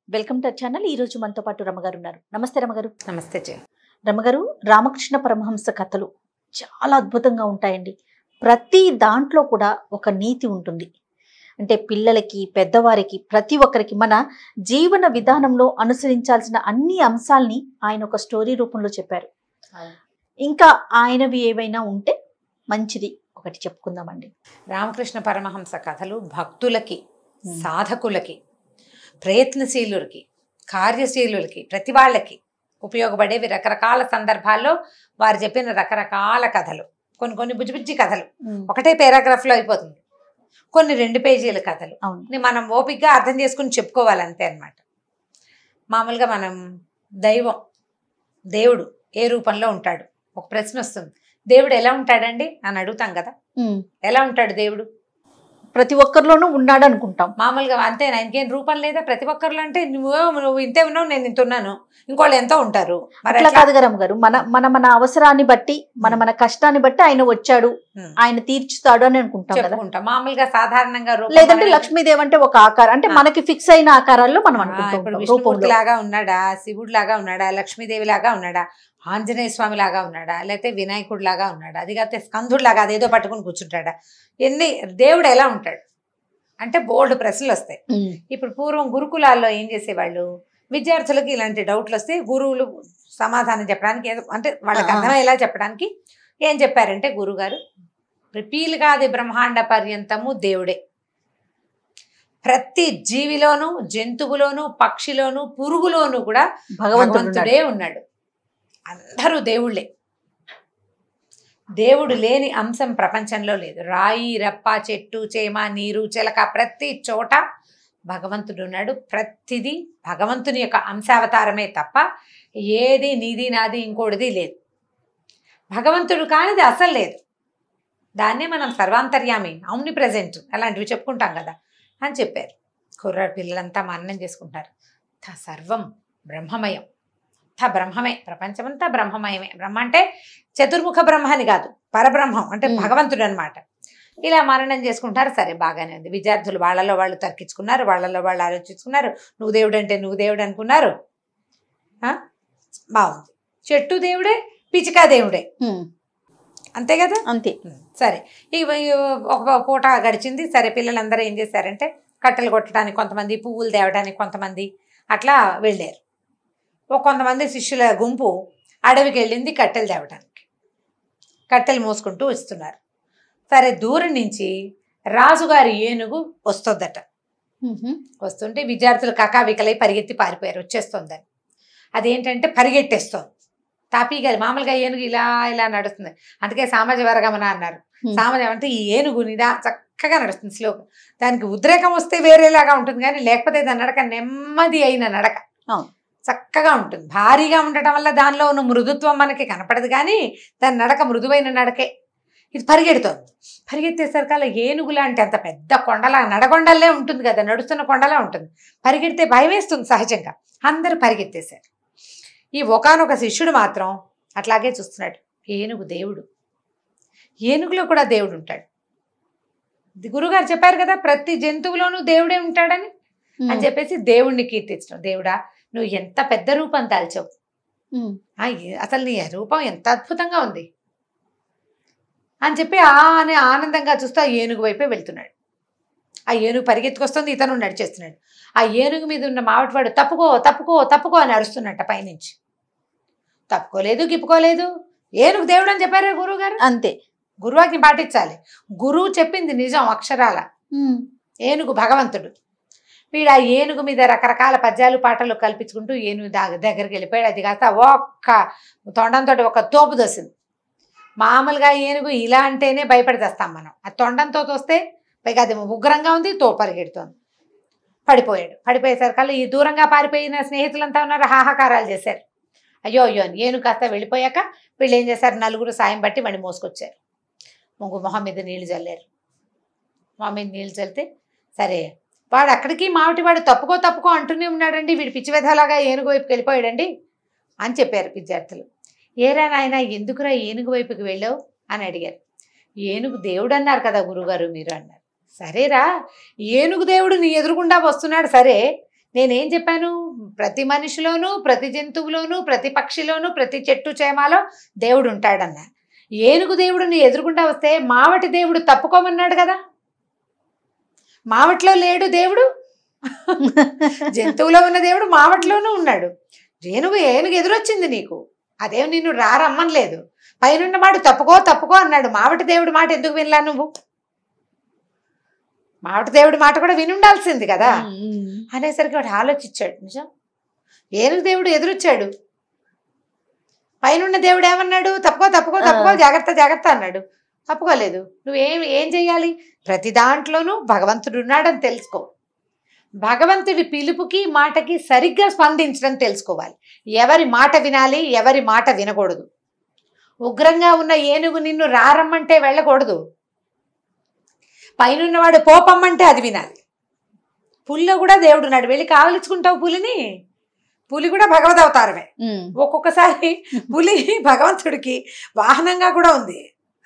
Welcome to channel. ఈ రోజు మనతో పాటు రమగారు ఉన్నారు. నమస్తే రమగారు. నమస్తే జయ. రమగారు, రామకృష్ణ పరమహంస కథలు చాలా అద్భుతంగా ఉంటాయండి. ప్రతి దాంట్లో కూడా ఒక నీతి ఉంటుంది. అంటే పిల్లలకి, పెద్దవారికి, ప్రతి ఒక్కరికి మన జీవన విధానంలో అనుసరించాల్సిన అన్ని అంశాలని ఆయన ఒక స్టోరీ రూపంలో చెప్పారు. ఇంకా ఆయనవి ఏవైనా ఉంటే మంచిది ఒకటి చెప్పుకుందామండి. రామకృష్ణ పరమహంస కథలు భక్తులకి, సాధకులకి, ప్రయత్నశీలులకి, కార్యశీలులకి, ప్రతి వాళ్ళకి ఉపయోగపడేవి. రకరకాల సందర్భాల్లో వారు చెప్పిన రకరకాల కథలు. కొన్ని బుజ్జి కథలు ఒకటే పారాగ్రాఫ్లో అయిపోతుంది, కొన్ని 2 పేజీల కథలు. మనం ఓపికగా అర్థం చేసుకుని చెప్పుకోవాలి అంతే అన్నమాట. మామూలుగా మనం దేవుడు ఏ రూపంలో ఉంటాడు, ఒక ప్రశ్న వస్తుంది. దేవుడు ఎలా ఉంటాడండి అని అడుగుతాం కదా. ఎలా ఉంటాడు దేవుడు? ప్రతి ఒక్కరిలోనూ ఉన్నాడు అనుకుంటాం మామూలుగా. అంతేనా? ఇంకేం రూపం లేదా? ప్రతి ఒక్కరిలో అంటే నువ్వు ఇంతే ఉన్నావు, నేను ఇంత ఉన్నాను, ఇంకోళ్ళు ఎంతో ఉంటారు. మరి అట్లా కాదు గారు గారు, మన అవసరాన్ని బట్టి, మన కష్టాన్ని బట్టి ఆయన వచ్చాడు, ఆయన తీర్చుతాడు అని అనుకుంటాం కదా. మామూలుగా సాధారణంగా. లేదంటే లక్ష్మీదేవి అంటే ఒక ఆకారం, అంటే మనకి ఫిక్స్ అయిన ఆకారాల్లో మనం అనుకుంటాం. ఇప్పుడు విష్ణుమూర్తి లాగా ఉన్నాడా, శివుడు లాగా ఉన్నాడా, లక్ష్మీదేవి లాగా ఉన్నాడా, ఆంజనేయ స్వామి లాగా ఉన్నాడా, లేకపోతే వినాయకుడు లాగా ఉన్నాడా, అది కాకపోతే స్కందుడు లాగా అదేదో పట్టుకుని కూర్చుంటాడా, దేవుడు ఎలా ఉంటాడు అంటే బోల్డ్ ప్రశ్నలు వస్తాయి. ఇప్పుడు పూర్వం గురుకులాల్లో ఏం చేసేవాళ్ళు, విద్యార్థులకు ఇలాంటి డౌట్లు వస్తే గురువులు సమాధానం చెప్పడానికి, అంటే వాళ్ళకి అర్థమయ్యేలా చెప్పడానికి ఏం చెప్పారంటే, గురుగారు రిపీలుగా అది బ్రహ్మాండ పర్యంతము దేవుడే. ప్రతి జీవిలోనూ, జంతువులోనూ, పక్షిలోనూ, పురుగులోనూ కూడా భగవంతుడే ఉన్నాడు. అందరూ దేవుళ్ళే. దేవుడు లేని అంశం ప్రపంచంలో లేదు. రాయి, రప్ప, చెట్టు, చేమ, నీరు, చిలక, ప్రతి చోట భగవంతుడు ఉన్నాడు. ప్రతిదీ భగవంతుని యొక్క అంశావతారమే తప్ప ఏది నీది నాది ఇంకోటిది లేదు. భగవంతుడు కానిది అసలు లేదు. దాన్నే మనం సర్వాంతర్యామి, ఆమ్ని ప్రెజెంట్ అలాంటివి చెప్పుకుంటాం కదా అని చెప్పారు. కుర్రాడు పిల్లలంతా మననం చేసుకుంటారు. సర్వం బ్రహ్మమయం, బ్రహ్మమే, ప్రపంచమంతా బ్రహ్మమయమే. బ్రహ్మ అంటే చతుర్ముఖ బ్రహ్మ అని కాదు, పరబ్రహ్మం అంటే భగవంతుడు అనమాట. ఇలా మననం చేసుకుంటారు. సరే, బాగానే ఉంది. విద్యార్థులు వాళ్ళలో వాళ్ళు తర్కించుకున్నారు, వాళ్ళలో వాళ్ళు ఆలోచించుకున్నారు. నువ్వు దేవుడు అంటే నువ్వు దేవుడు అనుకున్నారు. బాగుంది. చెట్టు దేవుడే, పిచ్చికా దేవుడే, అంతే కదా. అంతే. సరే, ఒక పూట గడిచింది. సరే, పిల్లలందరూ ఏం చేశారంటే కట్టెలు కొట్టడానికి కొంతమంది, పువ్వులు తేవడానికి కొంతమంది అట్లా వెళ్ళారు. కొంతమంది శిష్యుల గుంపు అడవికి వెళ్ళింది కట్టెలు తేవడానికి. కట్టెలు మోసుకుంటూ వస్తున్నారు. సరే, దూరం నుంచి రాజుగారి ఏనుగు వస్తుందట. వస్తుంటే విద్యార్థులు కకావికలై పరిగెత్తి పారిపోయారు, వచ్చేస్తుందని. అదేంటంటే పరిగెట్టేస్తోంది. తాపీగా మామూలుగా ఏనుగు ఇలా ఇలా నడుస్తుంది, అందుకే సామాజ వర్గమన అన్నారు. సామాజం అంటే ఈ ఏనుగు నిదా చక్కగా నడుస్తుంది, స్లోగా. దానికి ఉద్రేకం వస్తే వేరేలాగా ఉంటుంది, కానీ లేకపోతే దాని నడక నెమ్మది అయిన నడక, చక్కగా ఉంటుంది. భారీగా ఉండటం వల్ల దానిలో ఉన్న మృదుత్వం మనకి కనపడదు, కానీ దాని నడక మృదువైన నడకే. ఇది పరిగెడుతోంది. పరిగెత్తేసరికి అలా ఏనుగు లాంటి అంత పెద్ద కొండలా, నడగొండలే ఉంటుంది కదా, నడుస్తున్న కొండలా ఉంటుంది. పరిగెడితే భయం వేస్తుంది సహజంగా. అందరూ పరిగెత్తేశారు. ఈ ఒకానొక శిష్యుడు మాత్రం అట్లాగే చూస్తున్నాడు. ఏనుగు దేవుడు, ఏనుగులో కూడా దేవుడు ఉంటాడు. గురుగారు చెప్పారు కదా, ప్రతి జంతువులోనూ దేవుడే ఉంటాడని అని చెప్పేసి దేవుణ్ణి కీర్తించడం. దేవుడా, నువ్వు ఎంత పెద్ద రూపం దాల్చావు, అసలు నీ రూపం ఎంత అద్భుతంగా ఉంది అని చెప్పి ఆనందంగా చూస్తూ ఆ ఏనుగు వైపే వెళ్తున్నాడు. ఆ ఏనుగు పరిగెత్తుకొస్తుంది, ఇతను నడిచేస్తున్నాడు. ఆ ఏనుగు మీద ఉన్న మావటివాడు తప్పుకో తప్పుకో తప్పుకో అని అరుస్తున్నట్ట పైనుంచి. తప్పుకోలేదు, గిప్పుకోలేదు. ఏనుగు దేవుడు అని చెప్పారా గురువు గారు, అంతే. గురువాకి పాటించాలి. గురువు చెప్పింది నిజం అక్షరాల. ఏనుగు భగవంతుడు. వీడు ఆ ఏనుగు మీద రకరకాల పద్యాలు పాటలు కల్పించుకుంటూ ఏనుగు దగ్గరికి వెళ్ళిపోయాడు. అది కాస్త ఒక్క తొండంతో ఒక తోపు దోసింది. మామూలుగా ఏనుగు ఇలా అంటేనే భయపడితేస్తాం మనం, ఆ తొండంతో తోస్తే పైగా అది ఉగ్రంగా ఉంది, పరిగెడుతోంది. పడిపోయాడు. పడిపోయేసరికల్లా ఈ దూరంగా పారిపోయిన స్నేహితులంతా ఉన్నారు, హాహాకారాలు చేశారు. అయ్యో అయ్యో అని. ఏనుగు కాస్త వెళ్ళిపోయాక వీళ్ళు ఏం చేశారు, నలుగురు సాయం పట్టి వాడిని మోసుకొచ్చారు. మొహం మీద నీళ్లు చల్లారు. మొహం మీద నీళ్లు చల్లితే సరే, వాడు అక్కడికి మావటివాడు తప్పుకో అంటూనే ఉన్నాడండి. వీడు పిచ్చి వెధలాగా ఏనుగు వైపుకి వెళ్ళిపోయాడండి అని చెప్పారు విద్యార్థులు. ఏరా నాయన, ఎందుకురా ఏనుగు వైపుకి వెళ్ళావు అని అడిగారు. ఏనుగు దేవుడు అన్నారు కదా గురుగారు మీరు అన్నారు. సరేరా, ఏనుగు దేవుడు నీ ఎదురుగుండా వస్తున్నాడు, సరే నేనేం చెప్పాను? ప్రతి మనిషిలోనూ, ప్రతి జంతువులోనూ, ప్రతి పక్షిలోనూ, ప్రతి చెట్టు చేమాలో దేవుడు ఉంటాడన్నా. ఏనుగు దేవుడు నీ ఎదురుగుండా వస్తే మావటి దేవుడు తప్పుకోమన్నాడు కదా. మావట్లో లేడు దేవుడు. జంతువులో ఉన్న దేవుడు మావట్లోనూ ఉన్నాడు. ఏనుగు ఎదురొచ్చింది నీకు, అదేం నిన్ను రమ్మనలేదు. పైనున్న వాడు తప్పుకో అన్నాడు. మావటి దేవుడి మాట ఎందుకు వినలా నువ్వు? మావటి దేవుడి మాట కూడా వినుండాల్సింది కదా. అనేసరికి వాడు ఆలోచించాడు. నిజం, ఏనుగు దేవుడు ఎదురొచ్చాడు. పైనున్న దేవుడు ఏమన్నాడు? తప్పుకో జాగ్రత్త అన్నాడు. తప్పుకోలేదు. ఏం చెయ్యాలి? ప్రతి దాంట్లోనూ భగవంతుడు ఉన్నాడని తెలుసుకో. భగవంతుడి పిలుపుకి మాటకి సరిగ్గా స్పందించడం తెలుసుకోవాలి. ఎవరి మాట వినాలి, ఎవరి మాట వినకూడదు. ఉగ్రంగా ఉన్న ఏనుగు నిన్ను రమ్మంటే వెళ్ళకూడదు. పైనున్నవాడు పోపమ్మంటే అది వినాలి. పులిలో కూడా దేవుడు ఉన్నాడు. వెళ్ళి కావలించుకుంటావు పులిని? పులి కూడా భగవద్ అవతారమే. ఒక్కొక్కసారి పులి భగవంతుడికి వాహనంగా కూడా ఉంది.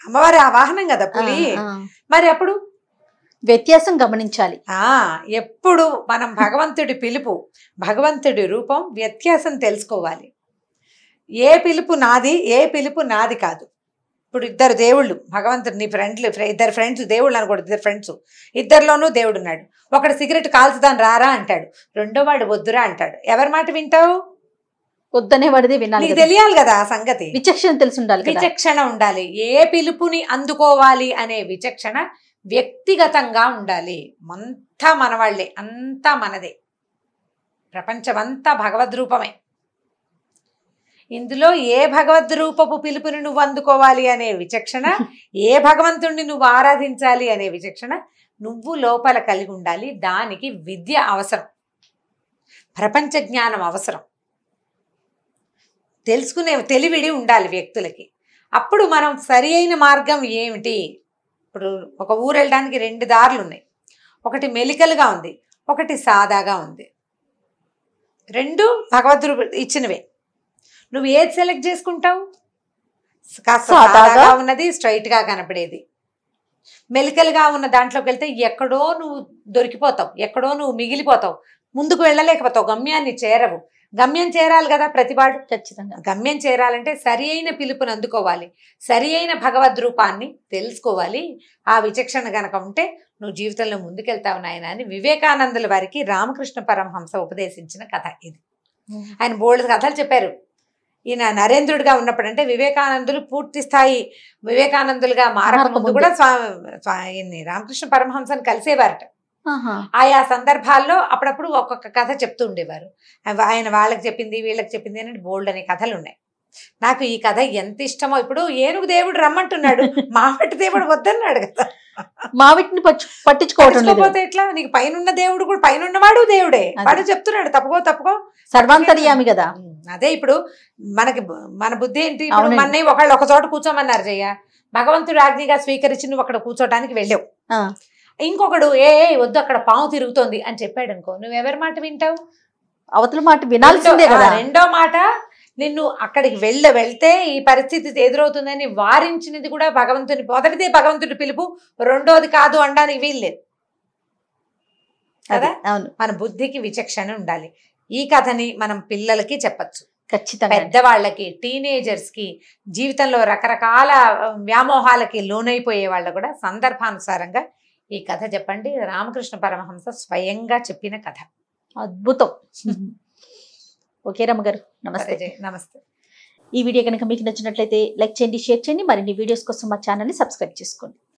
అమ్మవారి ఆ వాహనం కదా పులి. మరి అప్పుడు వ్యత్యాసం గమనించాలి. ఎప్పుడు మనం భగవంతుడి పిలుపు, భగవంతుడి రూపం, వ్యత్యాసం తెలుసుకోవాలి. ఏ పిలుపు నాది, ఏ పిలుపు నాది కాదు. ఇప్పుడు ఇద్దరు దేవుళ్ళు, భగవంతుడు నీ ఇద్దరు ఫ్రెండ్స్ దేవుళ్ళు అనకూడదు, ఇద్దరు ఫ్రెండ్స్, ఇద్దరిలోనూ దేవుడు ఉన్నాడు. ఒకడు సిగరెట్ కాల్చుదాని రారా అంటాడు, రెండో వాడు వద్దురా అంటాడు. ఎవరి మాట వింటావు? వద్దనే వాడిది వినాలి. నీకు తెలియాలి కదా ఆ సంగతి. విచక్షణ తెలిసి ఉండాలి, విచక్షణ ఉండాలి. ఏ పిలుపుని అందుకోవాలి అనే విచక్షణ వ్యక్తిగతంగా ఉండాలి. అంతా మనవాళ్లే, అంతా మనదే. ప్రపంచమంతా భగవద్రూపమే. ఇందులో ఏ భగవద్రూపపు పిలుపుని నువ్వు అందుకోవాలి అనే విచక్షణ, ఏ భగవంతుణ్ణి నువ్వు ఆరాధించాలి అనే విచక్షణ నువ్వు లోపల కలిగి ఉండాలి. దానికి విద్య అవసరం, ప్రపంచ జ్ఞానం అవసరం, తెలుసుకునే తెలివిడి ఉండాలి వ్యక్తులకి. అప్పుడు మనం సరి అయిన మార్గం ఏమిటి? ఇప్పుడు ఒక ఊరు వెళ్ళడానికి 2 దారులు ఉన్నాయి. ఒకటి మెలికలుగా ఉంది, ఒకటి సాదాగా ఉంది. 2 భగవద్రూప ఇచ్చినవే. నువ్వు ఏది సెలెక్ట్ చేసుకుంటావు? కాస్త సాదాగా ఉన్నది, స్ట్రైట్గా కనపడేది. మెలికలుగా ఉన్న దాంట్లోకి వెళ్తే ఎక్కడో నువ్వు దొరికిపోతావు, ఎక్కడో నువ్వు మిగిలిపోతావు, ముందుకు వెళ్ళలేకపోతావు, గమ్యాన్ని చేరవు. గమ్యం చేరాలి కదా ప్రతివాడు. ఖచ్చితంగా గమ్యం చేరాలంటే సరి అయిన పిలుపుని అందుకోవాలి, సరి అయిన భగవద్రూపాన్ని తెలుసుకోవాలి. ఆ విచక్షణ గనక ఉంటే నువ్వు జీవితంలో ముందుకెళ్తావు నాయన అని వివేకానందుల వారికి రామకృష్ణ పరమహంస ఉపదేశించిన కథ ఇది. ఆయన బోల్డ్ కథలు చెప్పారు. ఈయన నరేంద్రుడిగా ఉన్నప్పుడు, అంటే వివేకానందులు పూర్తి స్థాయి వివేకానందులుగా మారకముందు కూడా ఈయన్ని రామకృష్ణ పరమహంసను కలిసేవారట. ఆయా సందర్భాల్లో అప్పుడప్పుడు ఒక్కొక్క కథ చెప్తూ ఉండేవారు. ఆయన వాళ్ళకి చెప్పింది, వీళ్ళకి చెప్పింది అని బోల్డ్ అనే కథలు ఉన్నాయి. నాకు ఈ కథ ఎంత ఇష్టమో. ఇప్పుడు ఏనుగు దేవుడు రమ్మంటున్నాడు, మావటి దేవుడు వద్దన్నాడు కదా. మావిటిని పట్టించుకోకపోతే ఎట్లా? నీకు పైనున్న దేవుడు కూడా, పైనున్నవాడు దేవుడే, వాడు చెప్తున్నాడు తప్పుకో సర్వాంతర్యామి కదా. అదే ఇప్పుడు మన బుద్ధి ఏంటి? మన ఒకళ్ళు ఒక చోట కూర్చోమన్నారు జయ్య, భగవంతుడు ఆజ్ఞగా స్వీకరించి నువ్వు అక్కడ కూర్చోటానికి వెళ్ళావు. ఇంకొకడు వద్దు అక్కడ పాము తిరుగుతోంది అని చెప్పాడు అనుకో, నువ్వెవరి మాట వింటావు? అవతల మాట వినాల్సిందే కదా. రెండో మాట, నిన్ను అక్కడికి వెళ్తే ఈ పరిస్థితి ఎదురవుతుందని వారించినది కూడా భగవంతుని. మొదటిదే భగవంతుడి పిలుపు, రెండోది కాదు అనడానికి వీల్లేదు కదా. మన బుద్ధికి విచక్షణ ఉండాలి. ఈ కథని మనం పిల్లలకి చెప్పచ్చు, ఖచ్చితంగా పెద్దవాళ్ళకి, టీనేజర్స్ కి, జీవితంలో రకరకాల వ్యామోహాలకి లోనైపోయే వాళ్ళు కూడా సందర్భానుసారంగా ఈ కథ చెప్పండి. రామకృష్ణ పరమహంస స్వయంగా చెప్పిన కథ. అద్భుతం. ఓకే రమ్మగారు, నమస్తే. నమస్తే. ఈ వీడియో కనుక మీకు నచ్చినట్లయితే లైక్ చేయండి, షేర్ చేయండి. మరిన్ని వీడియోస్ కోసం మా ఛానల్ని సబ్స్క్రైబ్ చేసుకోండి.